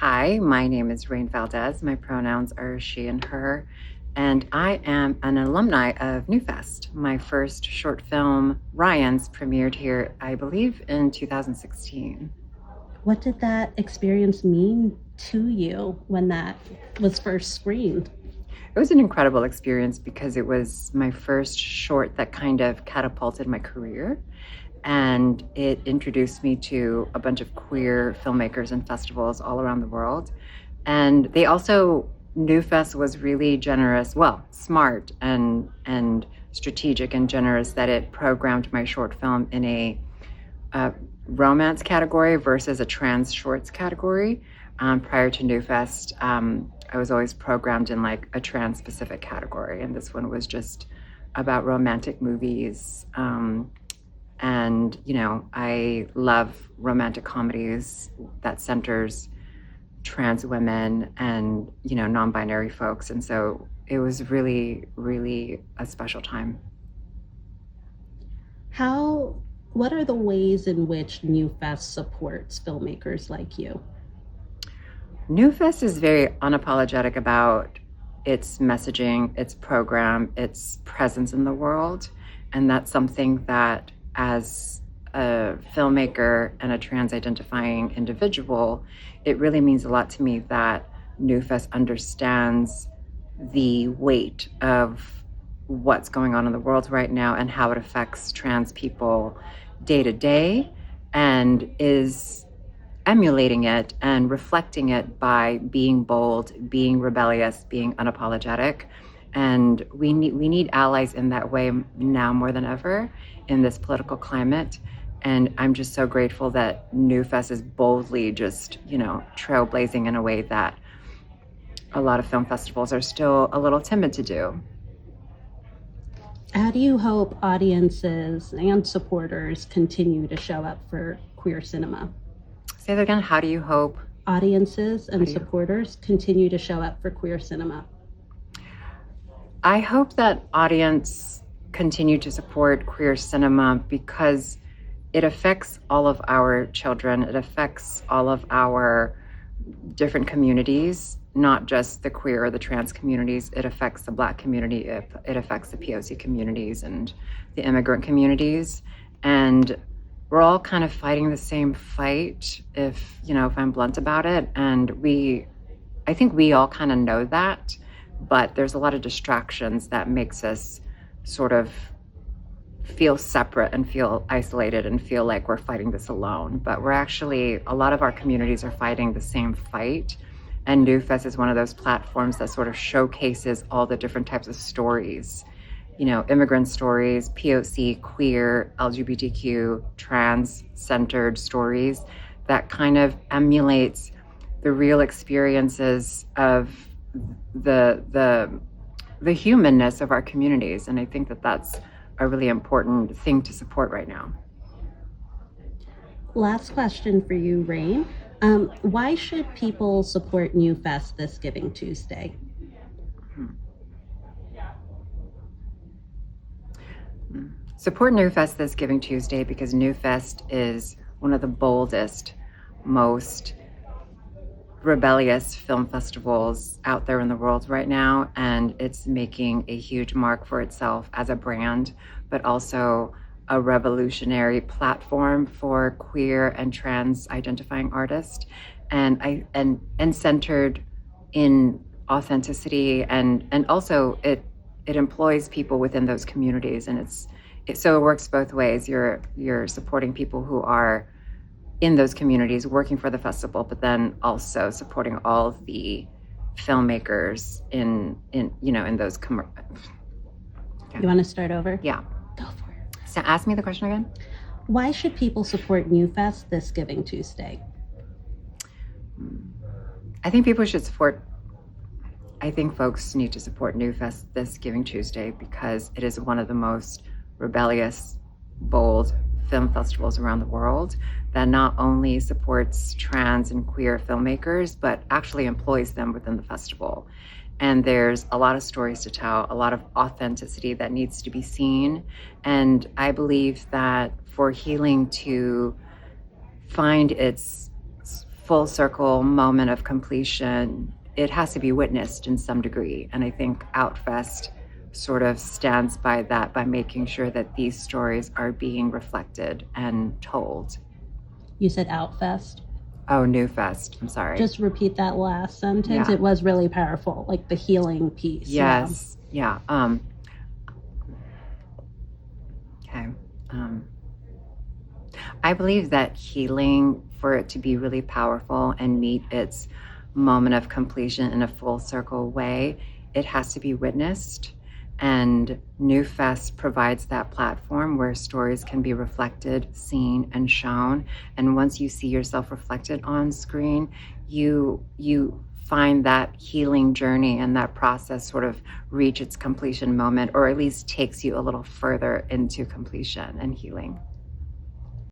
Hi, my name is Rain Valdez. My pronouns are she and her, and I am an alumni of NewFest. My first short film, Ryan's, premiered here, I believe, in 2016. What did that experience mean to you when that was first screened? It was an incredible experience because it was my first short that kind of catapulted my career. And it introduced me to a bunch of queer filmmakers and festivals all around the world. And they also, NewFest was really generous, well, smart and strategic and generous that it programmed my short film in a romance category versus a trans shorts category. Prior to NewFest, I was always programmed in like a trans specific category, and this one was just about romantic movies. And, I love romantic comedies that centers trans women and, non-binary folks. And so it was really, really a special time. What are the ways in which NewFest supports filmmakers like you? NewFest is very unapologetic about its messaging, its program, its presence in the world. And that's something that, as a filmmaker and a trans-identifying individual, it really means a lot to me that NewFest understands the weight of what's going on in the world right now and how it affects trans people day to day, and is emulating it and reflecting it by being bold, being rebellious, being unapologetic. And we need allies in that way now more than ever in this political climate. And I'm just so grateful that NewFest is boldly just, trailblazing in a way that a lot of film festivals are still a little timid to do. How do you hope audiences and supporters continue to show up for queer cinema? Say that again. How do you hope audiences and supporters continue to show up for queer cinema? I hope that audience continue to support queer cinema because it affects all of our children. It affects all of our different communities, not just the queer or the trans communities. It affects the Black community. It affects the POC communities and the immigrant communities. And we're all kind of fighting the same fight, if I'm blunt about it. And I think we all kind of know that, but there's a lot of distractions that makes us sort of feel separate and feel isolated and feel like we're fighting this alone. But a lot of our communities are fighting the same fight. And NewFest is one of those platforms that sort of showcases all the different types of stories, immigrant stories, POC, queer, LGBTQ, trans-centered stories that kind of emulates the real experiences of the humanness of our communities. And I think that that's a really important thing to support right now. Last question for you, Rain. Why should people support NewFest this Giving Tuesday? Support NewFest this Giving Tuesday because NewFest is one of the boldest, most rebellious film festivals out there in the world right now, and it's making a huge mark for itself as a brand, but also a revolutionary platform for queer and trans identifying artists, and centered in authenticity, and also it employs people within those communities, and so it works both ways. You're supporting people who are in those communities working for the festival, but then also supporting all of the filmmakers in those You want to start over? Yeah. Go for it. So ask me the question again. Why should people support NewFest this Giving Tuesday? I think folks need to support NewFest this Giving Tuesday because it is one of the most rebellious, bold film festivals around the world that not only supports trans and queer filmmakers, but actually employs them within the festival. And there's a lot of stories to tell, a lot of authenticity that needs to be seen. And I believe that for healing to find its full circle moment of completion, it has to be witnessed in some degree. And I think Outfest sort of stands by that, by making sure that these stories are being reflected and told. You said Outfest. Oh, NewFest. I'm sorry. Just repeat that last sentence. Yeah. It was really powerful, like the healing piece. Yes. Yeah. Okay. I believe that healing, for it to be really powerful and meet its moment of completion in a full circle way, it has to be witnessed. And NewFest provides that platform where stories can be reflected, seen, and shown. And once you see yourself reflected on screen, you find that healing journey and that process sort of reach its completion moment, or at least takes you a little further into completion and healing.